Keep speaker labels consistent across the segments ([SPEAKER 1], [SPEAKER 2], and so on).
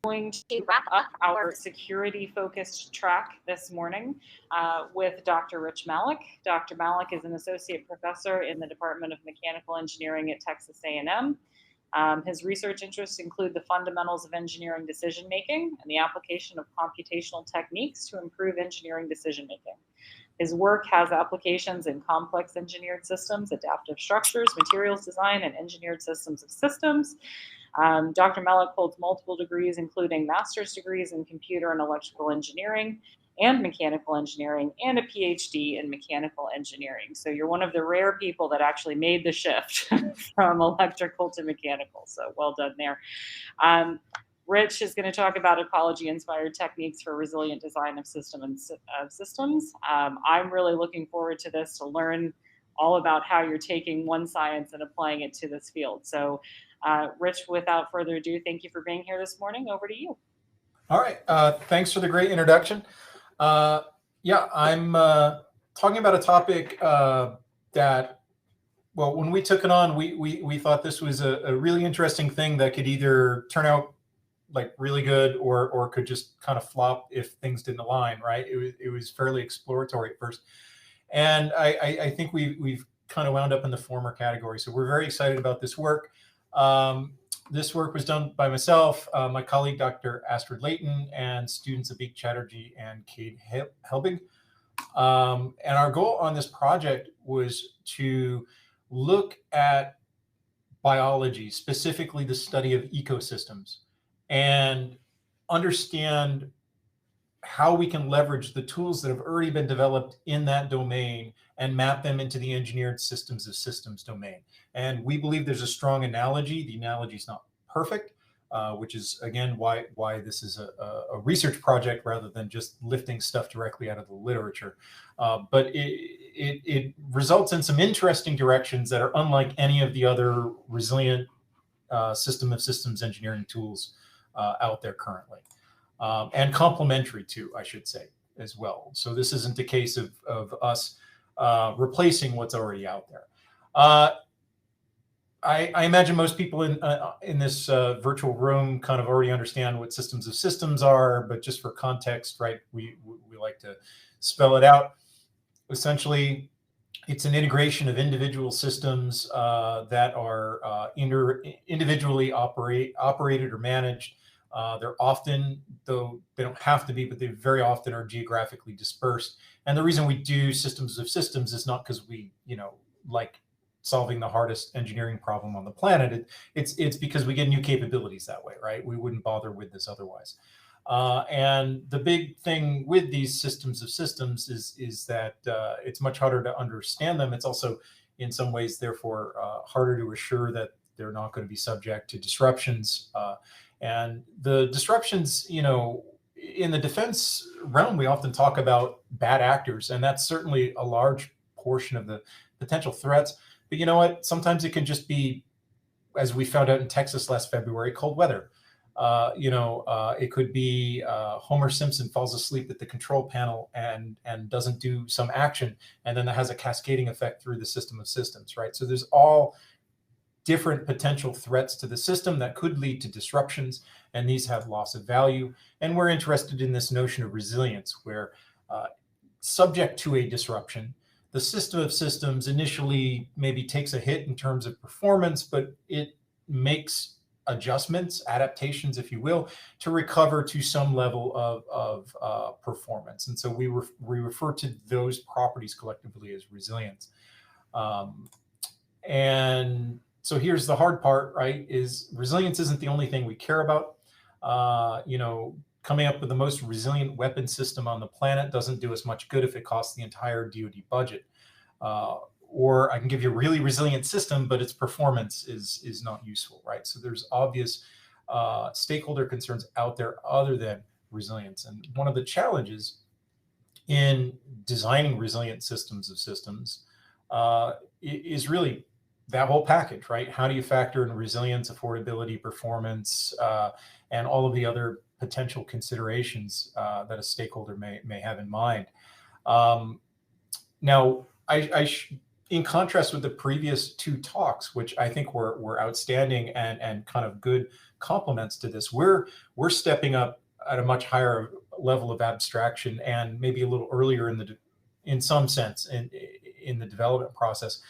[SPEAKER 1] Going to wrap up our security-focused track this morning with Dr. Rich Malik. Dr. Malik is an associate professor in the Department of Mechanical Engineering at Texas A&M. His research interests include the fundamentals of engineering decision-making and the application of computational techniques to improve engineering decision-making. His work has applications in complex engineered systems, adaptive structures, materials design, and engineered systems of systems. Dr. Malik holds multiple degrees, including master's degrees in computer and electrical engineering and mechanical engineering, and a PhD in mechanical engineering. So you're one of the rare people that actually made the shift from electrical to mechanical. So well done there. Rich is going to talk about ecology-inspired techniques for resilient design of systems. I'm really looking forward to this to learn all about how you're taking one science and applying it to this field. So Rich, without further ado, thank you for being here this morning. Over to you.
[SPEAKER 2] All right. Thanks for the great introduction. Yeah, I'm talking about a topic that, well, when we took it on, we thought this was a really interesting thing that could either turn out like really good or could just kind of flop if things didn't align, right? It was fairly exploratory at first. And I think we've kind of wound up in the former category. So we're very excited about this work. This work was done by myself, my colleague, Dr. Astrid Layton, and students Abik Chatterjee and Kate Helbig. And our goal on this project was to look at biology, specifically the study of ecosystems, and understand how we can leverage the tools that have already been developed in that domain and map them into the engineered systems of systems domain. And we believe there's a strong analogy. The analogy is not perfect, which is, again, why this is a research project rather than just lifting stuff directly out of the literature. But it results in some interesting directions that are unlike any of the other resilient system of systems engineering tools out there currently. And complementary to, I should say, as well. So this isn't a case of us replacing what's already out there. I imagine most people in this virtual room kind of already understand what systems of systems are, but just for context, right, we like to spell it out. Essentially, it's an integration of individual systems that are individually operated or managed. They're often, though they don't have to be, but they very often are geographically dispersed. And the reason we do systems of systems is not because we, like solving the hardest engineering problem on the planet. It's because we get new capabilities that way, right? We wouldn't bother with this otherwise. And the big thing with these systems of systems is that it's much harder to understand them. It's also, in some ways, therefore, harder to assure that they're not going to be subject to disruptions. And the disruptions, in the defense realm, we often talk about bad actors, and that's certainly a large portion of the potential threats. But you know what? Sometimes it can just be, as we found out in Texas last February, cold weather. It could be Homer Simpson falls asleep at the control panel and doesn't do some action, and then that has a cascading effect through the system of systems, right? So there's all different potential threats to the system that could lead to disruptions, and these have loss of value. And we're interested in this notion of resilience, where subject to a disruption, the system of systems initially maybe takes a hit in terms of performance, but it makes adjustments, adaptations, if you will, to recover to some level of performance. And so we refer to those properties collectively as resilience. And so here's the hard part, right, is resilience isn't the only thing we care about. Coming up with the most resilient weapon system on the planet doesn't do us much good if it costs the entire DoD budget. Or I can give you a really resilient system, but its performance is not useful, right? So there's obvious stakeholder concerns out there other than resilience. And one of the challenges in designing resilient systems of systems is really that whole package, right? How do you factor in resilience, affordability, performance, and all of the other potential considerations that a stakeholder may have in mind? Now, I in contrast with the previous two talks, which I think were outstanding and kind of good complements to this, we're stepping up at a much higher level of abstraction and maybe a little earlier in some sense in the development process.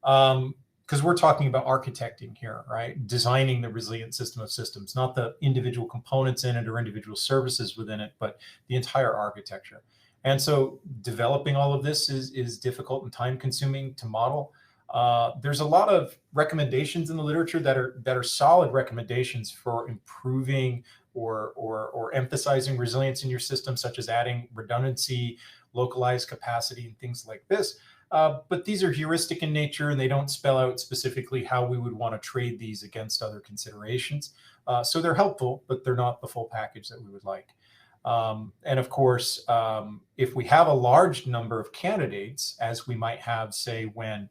[SPEAKER 2] Because we're talking about architecting here, right? Designing the resilient system of systems, not the individual components in it or individual services within it, but the entire architecture. And so developing all of this is difficult and time consuming to model. There's a lot of recommendations in the literature that are solid recommendations for improving or emphasizing resilience in your system, such as adding redundancy, localized capacity, and things like this. But these are heuristic in nature, and they don't spell out specifically how we would want to trade these against other considerations. So they're helpful, but they're not the full package that we would like. And of course, if we have a large number of candidates, as we might have, say, when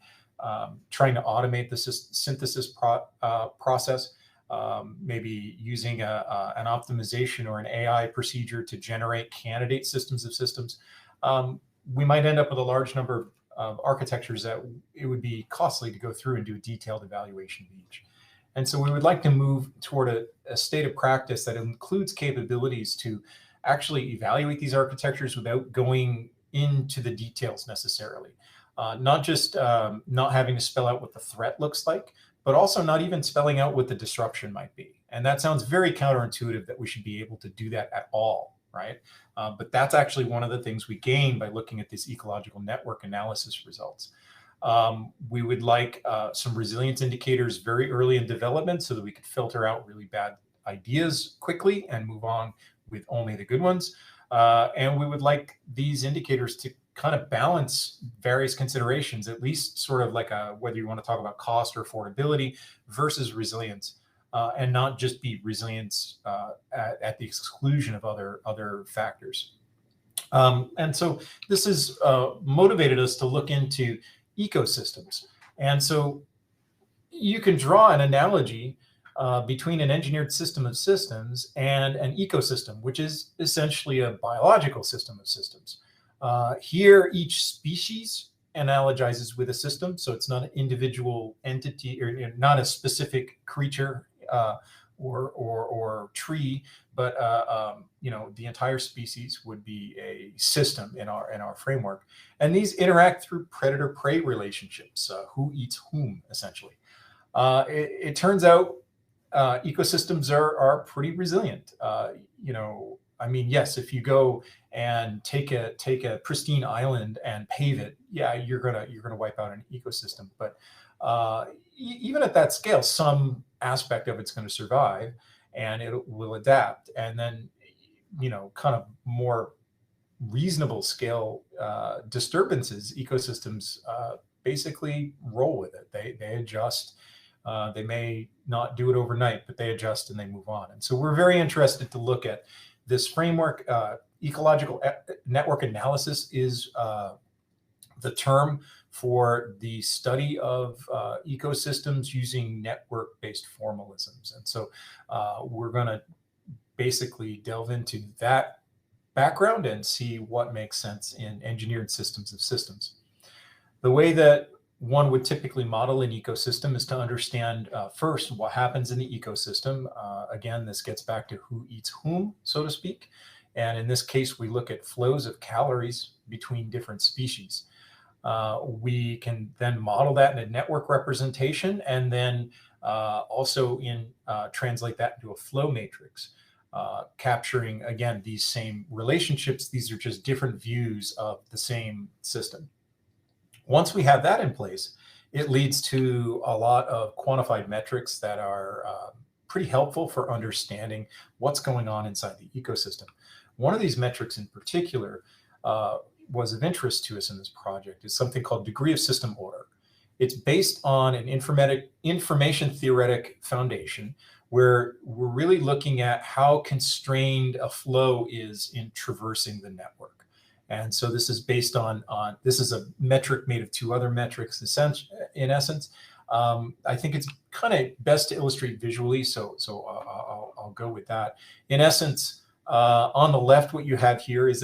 [SPEAKER 2] trying to automate the synthesis process, maybe using an optimization or an AI procedure to generate candidate systems of systems, we might end up with a large number of architectures that it would be costly to go through and do a detailed evaluation of each. And so we would like to move toward a state of practice that includes capabilities to actually evaluate these architectures without going into the details necessarily. Not just not having to spell out what the threat looks like, but also not even spelling out what the disruption might be. And that sounds very counterintuitive that we should be able to do that at all, right? But that's actually one of the things we gain by looking at this ecological network analysis results. We would like some resilience indicators very early in development so that we could filter out really bad ideas quickly and move on with only the good ones. And we would like these indicators to kind of balance various considerations, at least sort of like whether you want to talk about cost or affordability versus resilience, and not just be resilience at the exclusion of other factors. And so this has motivated us to look into ecosystems. And so you can draw an analogy between an engineered system of systems and an ecosystem, which is essentially a biological system of systems. Here, each species analogizes with a system, so it's not an individual entity or not a specific creature or tree, but the entire species would be a system in our framework. And these interact through predator-prey relationships, who eats whom, essentially. It turns out ecosystems are pretty resilient. I mean, yes, if you go and take a pristine island and pave it, yeah, you're gonna wipe out an ecosystem. But even at that scale, some aspect of it's going to survive, and it will adapt. And then, kind of more reasonable scale disturbances, ecosystems basically roll with it. They adjust. They may not do it overnight, but they adjust and they move on. And so we're very interested to look at this framework. Ecological network analysis is the term for the study of ecosystems using network-based formalisms. And so we're going to basically delve into that background and see what makes sense in engineered systems of systems. The way that one would typically model an ecosystem is to understand first what happens in the ecosystem. Again, this gets back to who eats whom, so to speak. And in this case, we look at flows of calories between different species. We can then model that in a network representation, and then also translate that into a flow matrix, capturing, again, these same relationships. These are just different views of the same system. Once we have that in place, it leads to a lot of quantified metrics that are pretty helpful for understanding what's going on inside the ecosystem. One of these metrics in particular was of interest to us in this project is something called degree of system order. It's based on an information theoretic foundation where we're really looking at how constrained a flow is in traversing the network. And so this is based on this is a metric made of two other metrics in essence. I think it's kind of best to illustrate visually, so I'll go with that. In essence, on the left, what you have here is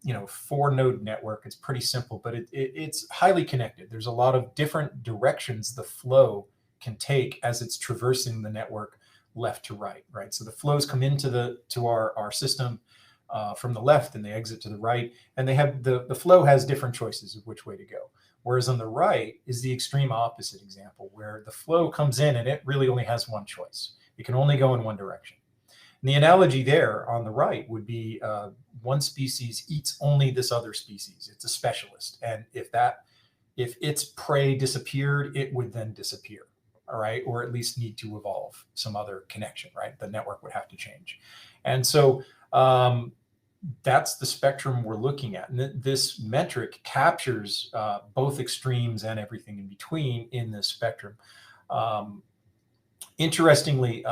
[SPEAKER 2] 4-node network. It's pretty simple, but it's highly connected. There's a lot of different directions the flow can take as it's traversing the network left to right, right? So the flows come into our system from the left, and they exit to the right, and they have the flow has different choices of which way to go. Whereas on the right is the extreme opposite example, where the flow comes in and it really only has one choice. It can only go in one direction. And the analogy there on the right would be one species eats only this other species. It's a specialist, and if its prey disappeared, it would then disappear. All right, or at least need to evolve some other connection, right? The network would have to change. And so that's the spectrum we're looking at. And this metric captures both extremes and everything in between in this spectrum. Interestingly,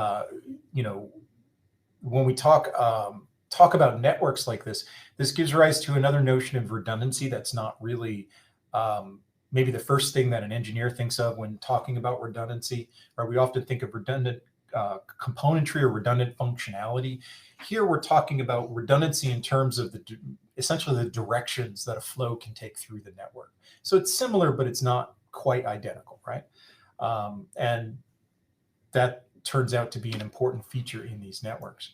[SPEAKER 2] when we talk about networks like this gives rise to another notion of redundancy that's not really maybe the first thing that an engineer thinks of when talking about redundancy, right? We often think of redundant componentry or redundant functionality. Here we're talking about redundancy in terms of essentially the directions that a flow can take through the network. So it's similar, but it's not quite identical, right? And that turns out to be an important feature in these networks.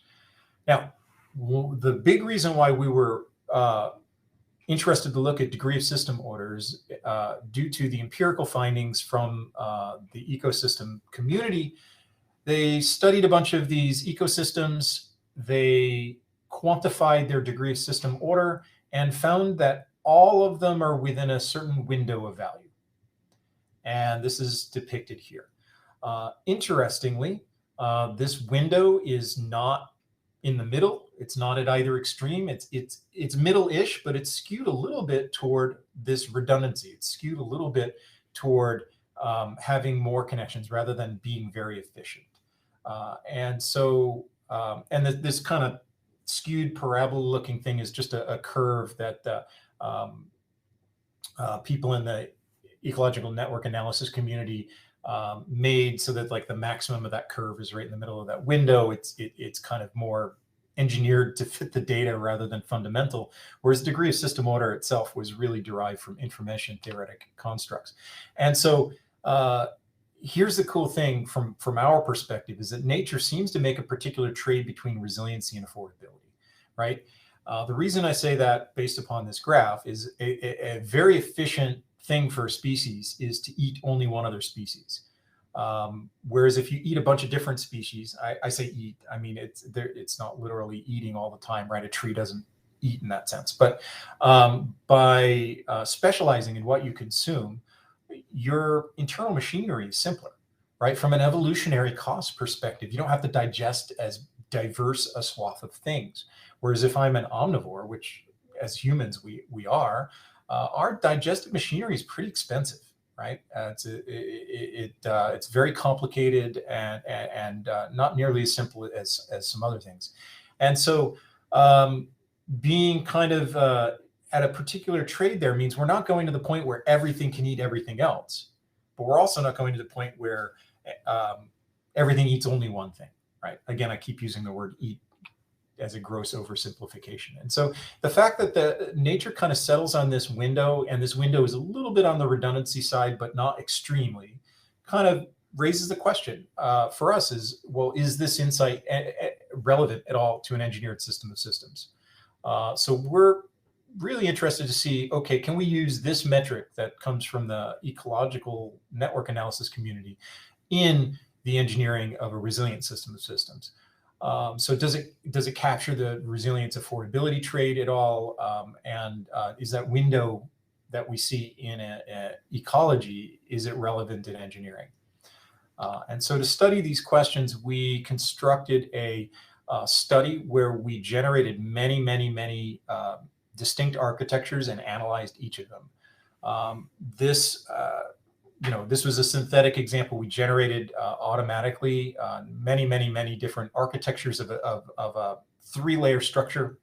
[SPEAKER 2] Now, the big reason why we were interested to look at degree of system orders due to the empirical findings from the ecosystem community. They studied a bunch of these ecosystems. They quantified their degree of system order and found that all of them are within a certain window of value. And this is depicted here. Interestingly, this window is not in the middle. It's not at either extreme. It's middle-ish, but it's skewed a little bit toward this redundancy. It's skewed a little bit toward having more connections rather than being very efficient. And so, this kind of skewed parabola-looking thing is just a curve that people in the ecological network analysis community made so that like the maximum of that curve is right in the middle of that window. It's kind of more engineered to fit the data rather than fundamental, whereas degree of system order itself was really derived from information theoretic constructs. And so here's the cool thing from our perspective is that nature seems to make a particular trade between resiliency and affordability, right? The reason I say that based upon this graph is a very efficient thing for a species is to eat only one other species. Whereas if you eat a bunch of different species, I say eat, I mean, it's not literally eating all the time, right? A tree doesn't eat in that sense. But by specializing in what you consume, your internal machinery is simpler, right? From an evolutionary cost perspective, you don't have to digest as diverse a swath of things. Whereas if I'm an omnivore, which as humans we are, our digestive machinery is pretty expensive, right? It's very complicated and not nearly as simple as some other things. And so being kind of at a particular trade there means we're not going to the point where everything can eat everything else, but we're also not going to the point where everything eats only one thing, right? Again, I keep using the word eat as a gross oversimplification. And so the fact that the nature kind of settles on this window, and this window is a little bit on the redundancy side, but not extremely, kind of raises the question for us is, well, is this insight relevant at all to an engineered system of systems? So we're really interested to see, okay, can we use this metric that comes from the ecological network analysis community in the engineering of a resilient system of systems? So does it capture the resilience affordability trade at all? And is that window that we see in ecology, is it relevant in engineering? And so to study these questions, we constructed a study where we generated many distinct architectures and analyzed each of them. This was a synthetic example. We generated automatically many different architectures of a 3-layer structure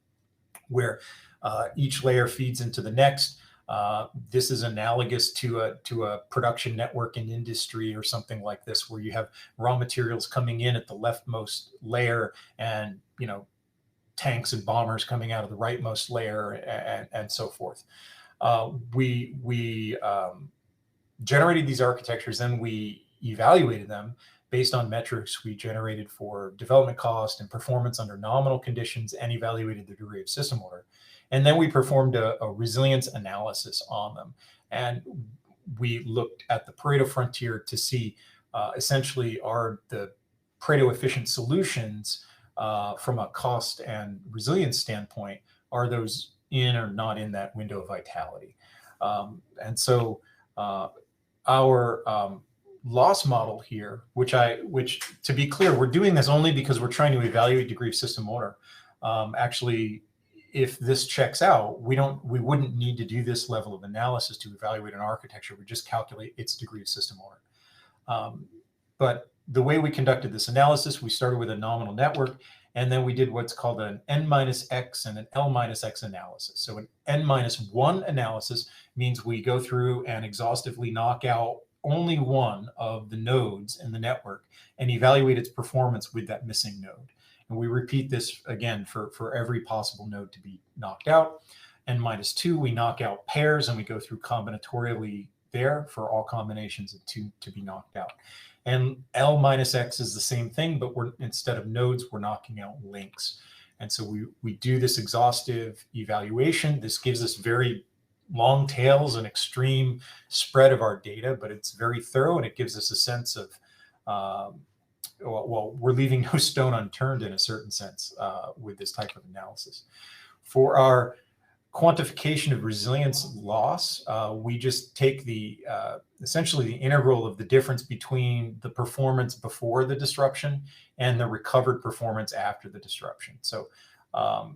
[SPEAKER 2] where each layer feeds into the next. This is analogous to a production network in industry or something like this, where you have raw materials coming in at the leftmost layer and tanks and bombers coming out of the rightmost layer, and so forth. We generated these architectures, then we evaluated them based on metrics we generated for development cost and performance under nominal conditions, and evaluated the degree of system order. And then we performed a resilience analysis on them. And we looked at the Pareto frontier to see essentially, are the Pareto efficient solutions from a cost and resilience standpoint, are those in or not in that window of vitality? And so our loss model here, which to be clear, we're doing this only because we're trying to evaluate degree of system order. Actually, if this checks out, we wouldn't need to do this level of analysis to evaluate an architecture. We just calculate its degree of system order. But the way we conducted this analysis, we started with a nominal network, and then we did what's called an n-x and an l-x analysis. So an n-1 analysis means we go through and exhaustively knock out only one of the nodes in the network and evaluate its performance with that missing node. And we repeat this again for every possible node to be knocked out. N-2, we knock out pairs, and we go through combinatorially there for all combinations of two to be knocked out. And L-x is the same thing, but instead of nodes, we're knocking out links. And so we do this exhaustive evaluation. This gives us very long tails and extreme spread of our data, but it's very thorough, and it gives us a sense of, well, we're leaving no stone unturned in a certain sense with this type of analysis. For our quantification of resilience loss, we just take the essentially the integral of the difference between the performance before the disruption and the recovered performance after the disruption. So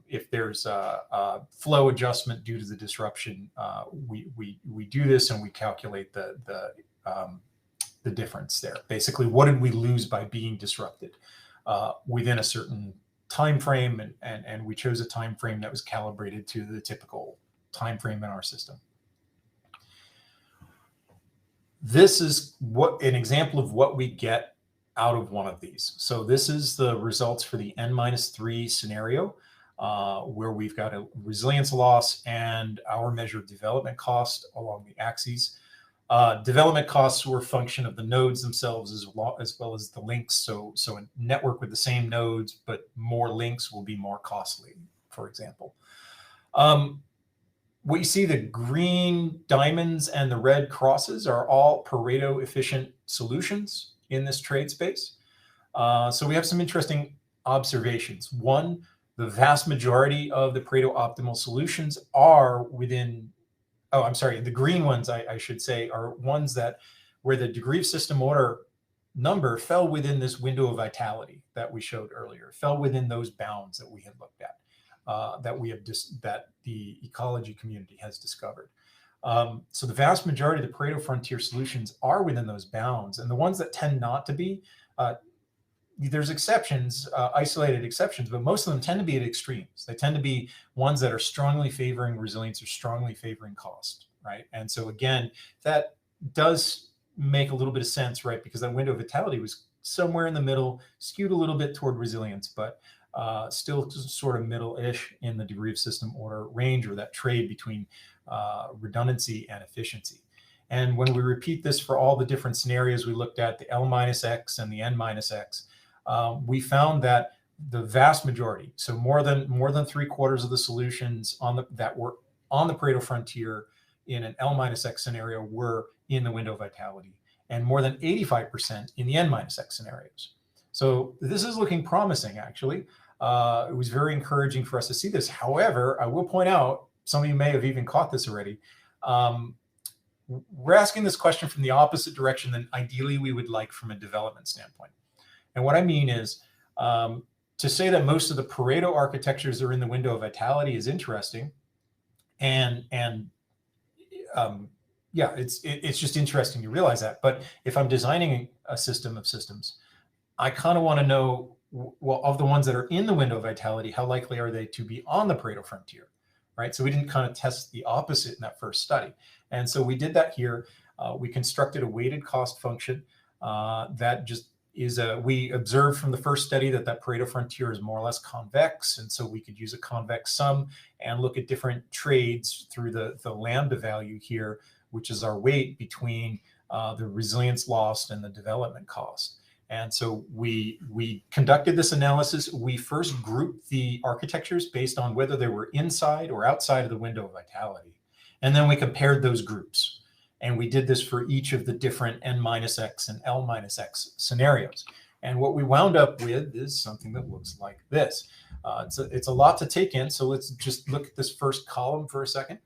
[SPEAKER 2] if there's a flow adjustment due to the disruption, we do this and we calculate the difference there. Basically, what did we lose by being disrupted within a certain time frame, and we chose a time frame that was calibrated to the typical time frame in our system. This is an example of what we get out of one of these. So this is the results for the N-3 scenario, where we've got a resilience loss and our measured development cost along the axes. Development costs were a function of the nodes themselves as well as the links. So a network with the same nodes but more links will be more costly, for example. What you see, the green diamonds and the red crosses are all Pareto efficient solutions in this trade space. So we have some interesting observations. One, the vast majority of the Pareto optimal solutions are within, oh, I'm sorry, the green ones, I should say, are ones where the degree of system order number fell within this window of vitality that we showed earlier, fell within those bounds that we had looked at, that the ecology community has discovered. So the vast majority of the Pareto frontier solutions are within those bounds, and the ones that tend not to be, there's exceptions, isolated exceptions, but most of them tend to be at extremes. They tend to be ones that are strongly favoring resilience or strongly favoring cost, right? And so again, that does make a little bit of sense, right? Because that window of vitality was somewhere in the middle, skewed a little bit toward resilience, but still sort of middle-ish in the degree of system order range, or that trade between redundancy and efficiency. And when we repeat this for all the different scenarios we looked at, the L-x and the N-x, we found that the vast majority, so more than 3/4 of the solutions that were on the Pareto frontier in an L-x scenario were in the window of vitality, and more than 85% in the N-x scenarios. So this is looking promising, actually. It was very encouraging for us to see this. However, I will point out, some of you may have even caught this already, we're asking this question from the opposite direction than ideally we would like from a development standpoint. And what I mean is, to say that most of the Pareto architectures are in the window of vitality is interesting, and yeah, it's just interesting to realize that. But if I'm designing a system of systems, I kind of want to know, well, of the ones that are in the window of vitality, how likely are they to be on the Pareto frontier, right? So we didn't kind of test the opposite in that first study. And so we did that here. We constructed a weighted cost function that just we observed from the first study that Pareto frontier is more or less convex, and so we could use a convex sum and look at different trades through the lambda value here, which is our weight between the resilience lost and the development cost. And so we conducted this analysis. We first grouped the architectures based on whether they were inside or outside of the window of vitality, and then we compared those groups. And we did this for each of the different n-x and l-x scenarios. And what we wound up with is something that looks like this. It's a lot to take in, so let's just look at this first column for a second.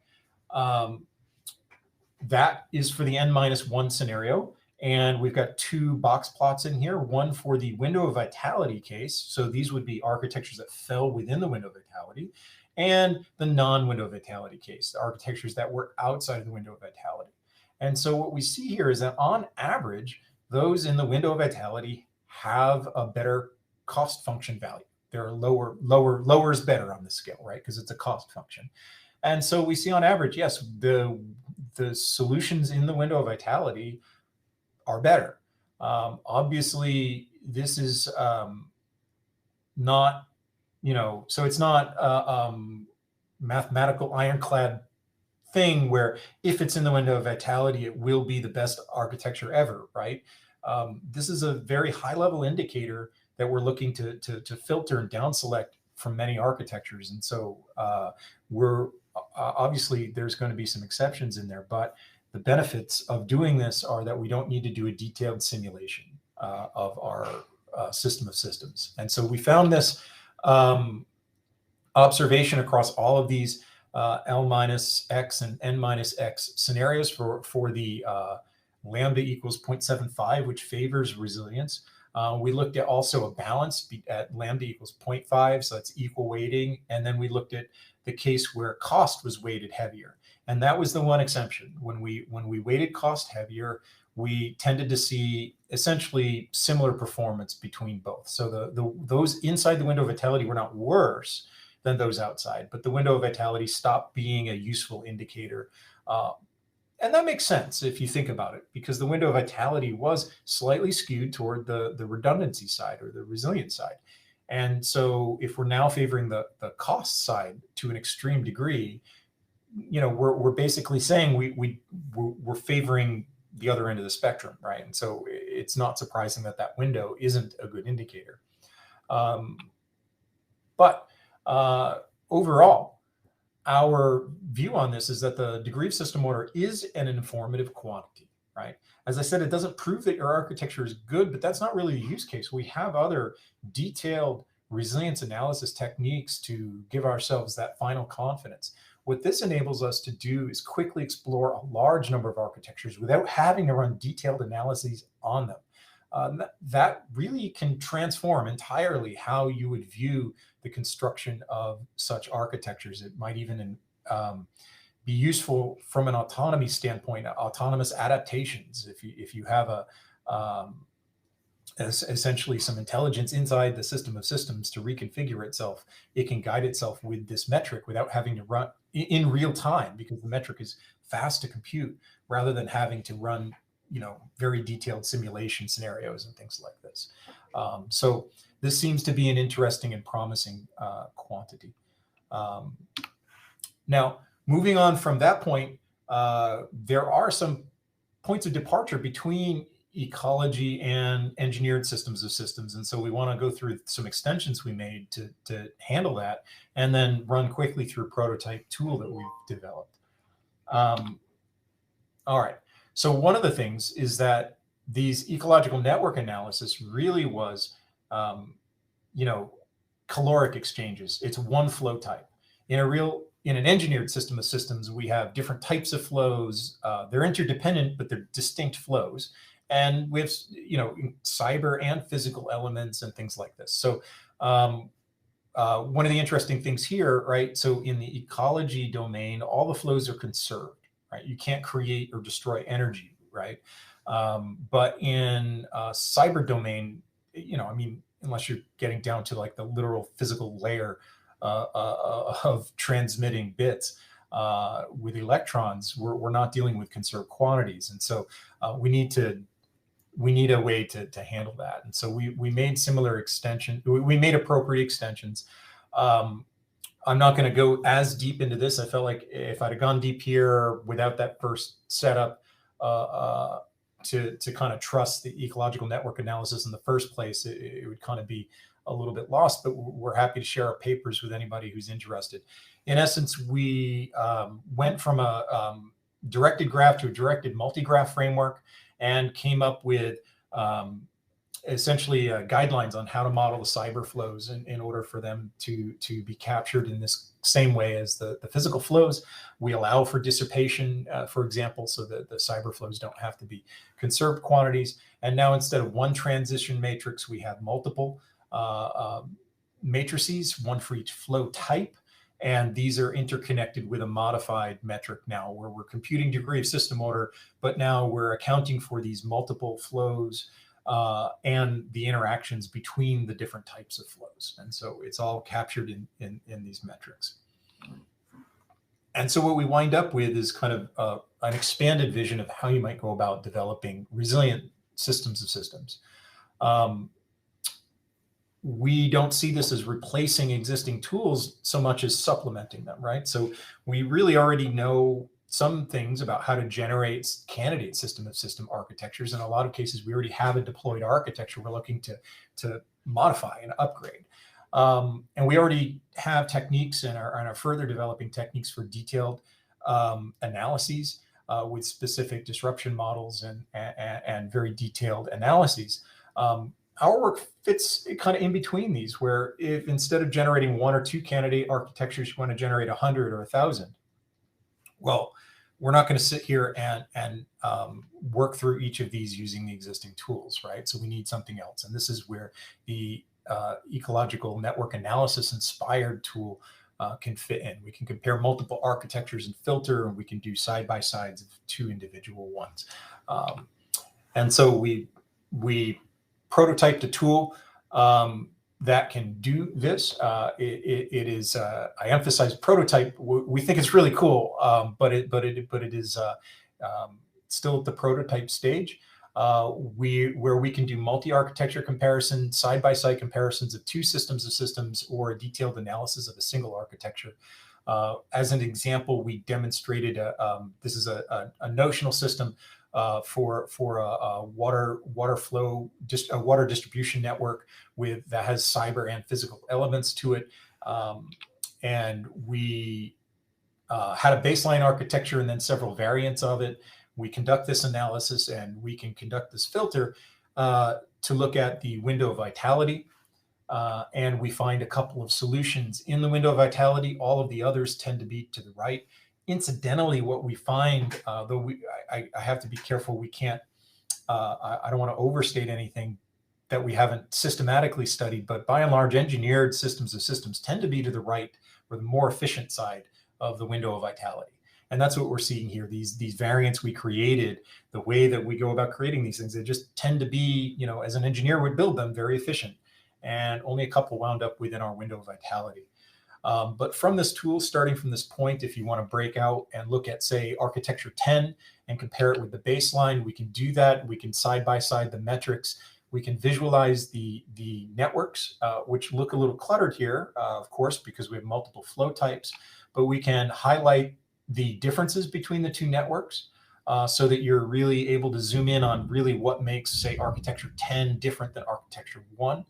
[SPEAKER 2] That is for the n-1 scenario. And we've got two box plots in here, one for the window of vitality case. So these would be architectures that fell within the window of vitality, and the non-window of vitality case, the architectures that were outside of the window of vitality. And so what we see here is that on average, those in the window of vitality have a better cost function value. They're lower is better on the scale, right? Because it's a cost function. And so we see on average, yes, the solutions in the window of vitality are better. Obviously, this is not, so it's not mathematical ironclad thing where if it's in the window of vitality, it will be the best architecture ever, right? This is a very high level indicator that we're looking to filter and down select from many architectures. And so we're obviously there's going to be some exceptions in there, but the benefits of doing this are that we don't need to do a detailed simulation of our system of systems. And so we found this observation across all of these L-x and N-x scenarios for the lambda equals 0.75, which favors resilience. We looked at also a balance at lambda equals 0.5, so that's equal weighting. And then we looked at the case where cost was weighted heavier. And that was the one exception. When we weighted cost heavier, we tended to see essentially similar performance between both. So those inside the window of vitality were not worse than those outside, but the window of vitality stopped being a useful indicator. And that makes sense if you think about it, because the window of vitality was slightly skewed toward the redundancy side or the resilience side. And so if we're now favoring the cost side to an extreme degree, we're basically saying we're favoring the other end of the spectrum, right? And so it's not surprising that window isn't a good indicator. But overall, our view on this is that the degree of system order is an informative quantity, right? As I said, it doesn't prove that your architecture is good, but that's not really a use case. We have other detailed resilience analysis techniques to give ourselves that final confidence. What this enables us to do is quickly explore a large number of architectures without having to run detailed analyses on them. That really can transform entirely how you would view the construction of such architectures. It might even be useful from an autonomy standpoint, autonomous adaptations. If you have essentially some intelligence inside the system of systems to reconfigure itself, it can guide itself with this metric without having to run in real time, because the metric is fast to compute rather than having to run very detailed simulation scenarios and things like this. So this seems to be an interesting and promising quantity. Now, moving on from that point, there are some points of departure between ecology and engineered systems of systems. And so we want to go through some extensions we made to handle that, and then run quickly through a prototype tool that we've developed. All right. So one of the things is that these ecological network analysis really was, caloric exchanges. It's one flow type. In an engineered system of systems, we have different types of flows. They're interdependent, but they're distinct flows. And we have, cyber and physical elements and things like this. So one of the interesting things here, right? So in the ecology domain, all the flows are conserved, right? You can't create or destroy energy, right? But in cyber domain, unless you're getting down to like the literal physical layer of transmitting bits with electrons, we're not dealing with conserved quantities. And so we need to we need a way to handle that. And so we made similar extension. We made appropriate extensions. I'm not going to go as deep into this. I felt like if I'd have gone deep here without that first setup to kind of trust the ecological network analysis in the first place, it would kind of be a little bit lost. But we're happy to share our papers with anybody who's interested. In essence, we went from a directed graph to a directed multi-graph framework and came up with essentially guidelines on how to model the cyber flows in order for them to be captured in this same way as the physical flows. We allow for dissipation, for example, so that the cyber flows don't have to be conserved quantities. And now instead of one transition matrix, we have multiple matrices, one for each flow type. And these are interconnected with a modified metric now where we're computing degree of system order, but now we're accounting for these multiple flows and the interactions between the different types of flows. And so it's all captured in these metrics. And so what we wind up with is kind of an expanded vision of how you might go about developing resilient systems of systems. We don't see this as replacing existing tools so much as supplementing them, right? So we really already know some things about how to generate candidate system of system architectures. In a lot of cases, we already have a deployed architecture we're looking to modify and upgrade. And we already have techniques and are further developing techniques for detailed analyses with specific disruption models and very detailed analyses. Our work fits kind of in between these, where if instead of generating one or two candidate architectures, you want to generate 100 or 1,000, well, we're not going to sit here and work through each of these using the existing tools, right? So we need something else. And this is where the ecological network analysis inspired tool can fit in. We can compare multiple architectures and filter, and we can do side-by-sides of two individual ones. And so we prototyped a tool that can do this. It is, I emphasize prototype. We think it's really cool, but it is still at the prototype stage. Where we can do multi-architecture comparison, side-by-side comparisons of two systems of systems, or a detailed analysis of a single architecture. As an example, we demonstrated this is a notional system for a water flow, just a water distribution network that has cyber and physical elements to it. And we had a baseline architecture and then several variants of it. We conduct this analysis and we can conduct this filter to look at the window of vitality. And we find a couple of solutions in the window of vitality. All of the others tend to be to the right. Incidentally, what we find, though I have to be careful, we can't, I don't want to overstate anything that we haven't systematically studied, but by and large, engineered systems of systems tend to be to the right, or the more efficient side of the window of vitality. And that's what we're seeing here. These variants we created, the way that we go about creating these things, they just tend to be, as an engineer would build them, very efficient. And only a couple wound up within our window of vitality. But from this tool, starting from this point, if you want to break out and look at, say, architecture 10 and compare it with the baseline, we can do that. We can side-by-side the metrics. We can visualize the networks, which look a little cluttered here, of course, because we have multiple flow types. But we can highlight the differences between the two networks so that you're really able to zoom in on really what makes, say, architecture 10 different than architecture 1.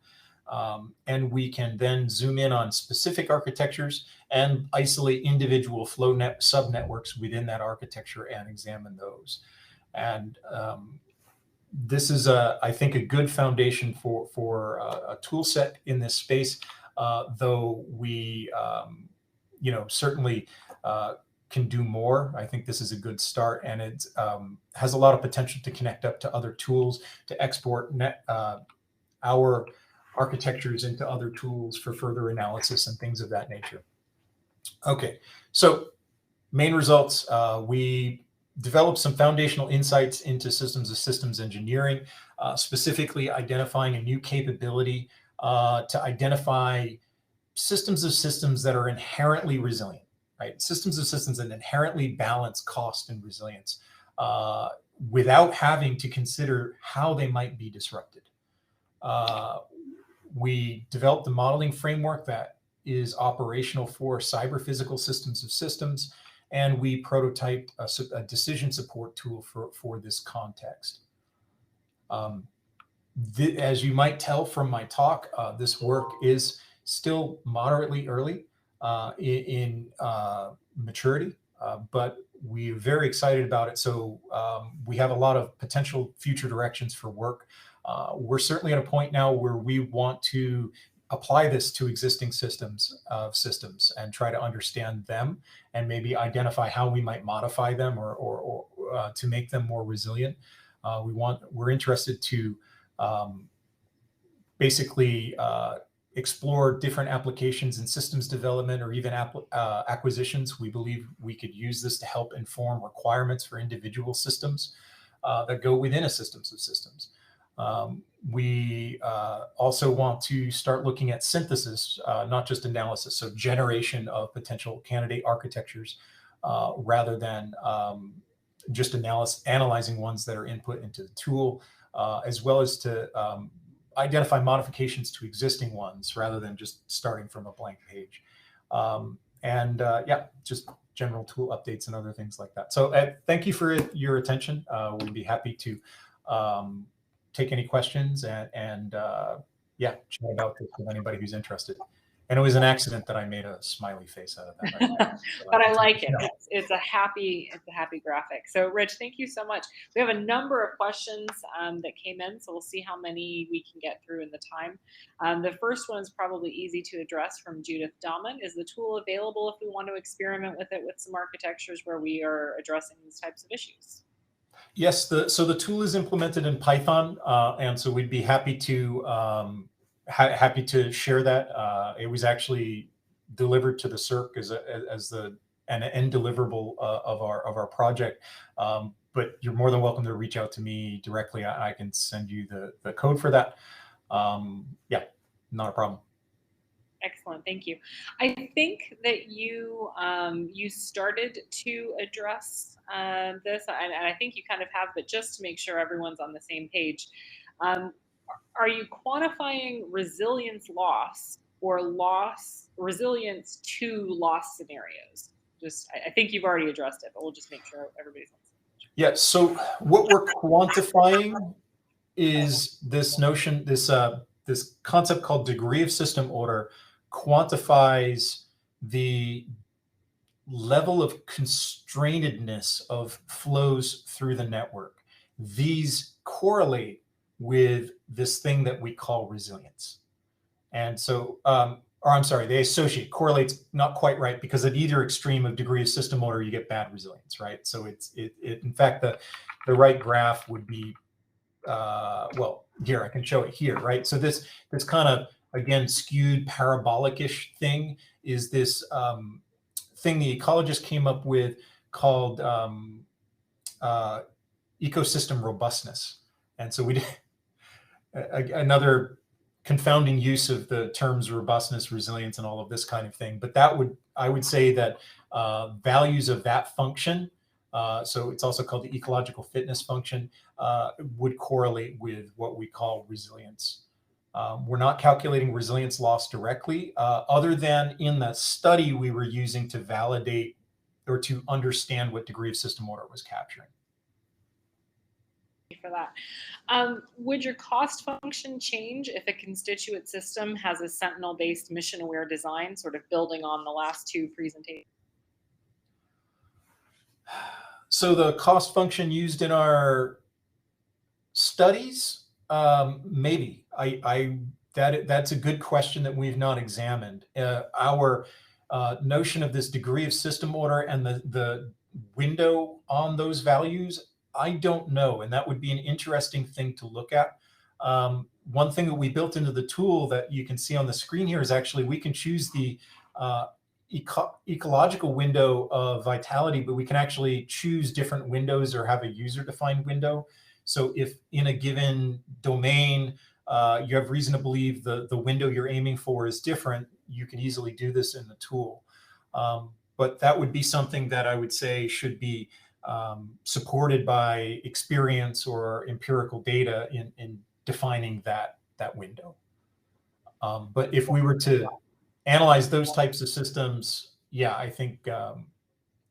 [SPEAKER 2] And we can then zoom in on specific architectures and isolate individual flow subnetworks within that architecture and examine those. And this is, I think, a good foundation for a tool set in this space, though we, certainly can do more. I think this is a good start, and it has a lot of potential to connect up to other tools, to export our architectures into other tools for further analysis and things of that nature. Okay, so main results, we developed some foundational insights into systems of systems engineering, specifically identifying a new capability to identify systems of systems that are inherently resilient, right? Systems of systems that inherently balance cost and resilience. without having to consider how they might be disrupted. We developed a modeling framework that is operational for cyber physical systems of systems, and we prototyped a decision support tool for this context. As you might tell from my talk, this work is still moderately early in maturity, but we're very excited about it. So we have a lot of potential future directions for work. We're certainly at a point now where we want to apply this to existing systems and try to understand them and maybe identify how we might modify them or to make them more resilient. We're interested to basically explore different applications in systems development or even acquisitions. We believe we could use this to help inform requirements for individual systems that go within a systems of systems. We also want to start looking at synthesis, not just analysis, so generation of potential candidate architectures rather than just analyzing ones that are input into the tool, as well as to identify modifications to existing ones rather than just starting from a blank page. Yeah, just general tool updates and other things like that. So thank you for your attention. We'd be happy to take any questions and yeah, chat about this with anybody who's interested. And it was an accident that I made a smiley face out of that.
[SPEAKER 1] But I like it. It's a happy graphic. So Rich, thank you so much. We have a number of questions that came in, so we'll see how many we can get through in the time. The first one is probably easy to address from Judith Dahman. Is the tool available if we want to experiment with it with some architectures where we are addressing these types of issues?
[SPEAKER 2] Yes, so the tool is implemented in Python, and so we'd be happy to share that. It was actually delivered to the CERC as an end deliverable of our project. But you're more than welcome to reach out to me directly. I can send you the code for that. Yeah, not a problem.
[SPEAKER 1] Excellent, thank you. I think that you started to address this, and I think you kind of have, but just to make sure everyone's on the same page, are you quantifying resilience loss or resilience to loss scenarios? I think you've already addressed it, but we'll just make sure everybody's on the same page.
[SPEAKER 2] Yeah. So what we're quantifying is this notion, this concept called degree of system order quantifies the level of constrainedness of flows through the network. These correlate with this thing that we call resilience. And so, or I'm sorry, they associate. Correlate's not quite right, because at either extreme of degree of system order, you get bad resilience, right? So in fact, the right graph would be, well, here, I can show it here, right? So this kind of, again, skewed parabolic-ish thing is this thing the ecologists came up with called ecosystem robustness. And so we did another confounding use of the terms robustness, resilience, and all of this kind of thing. But I would say that values of that function, so it's also called the ecological fitness function, would correlate with what we call resilience. We're not calculating resilience loss directly, other than in the study we were using to validate or to understand what degree of system order was capturing.
[SPEAKER 1] For that. Would your cost function change if a constituent system has a Sentinel-based mission-aware design, sort of building on the last two presentations?
[SPEAKER 2] So the cost function used in our studies, maybe. That's a good question that we've not examined. Our notion of this degree of system order and the window on those values, I don't know, and that would be an interesting thing to look at. One thing that we built into the tool that you can see on the screen here is actually we can choose the ecological window of vitality, but we can actually choose different windows or have a user-defined window. So if in a given domain, you have reason to believe the window you're aiming for is different, you can easily do this in the tool. But that would be something that I would say should be supported by experience or empirical data in defining that window. But if we were to analyze those types of systems, yeah, I think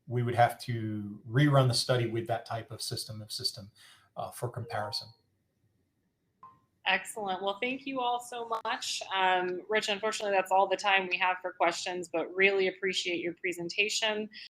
[SPEAKER 2] we would have to rerun the study with that type of system for comparison.
[SPEAKER 1] Excellent. Well, thank you all so much. Rich, unfortunately, that's all the time we have for questions, but really appreciate your presentation.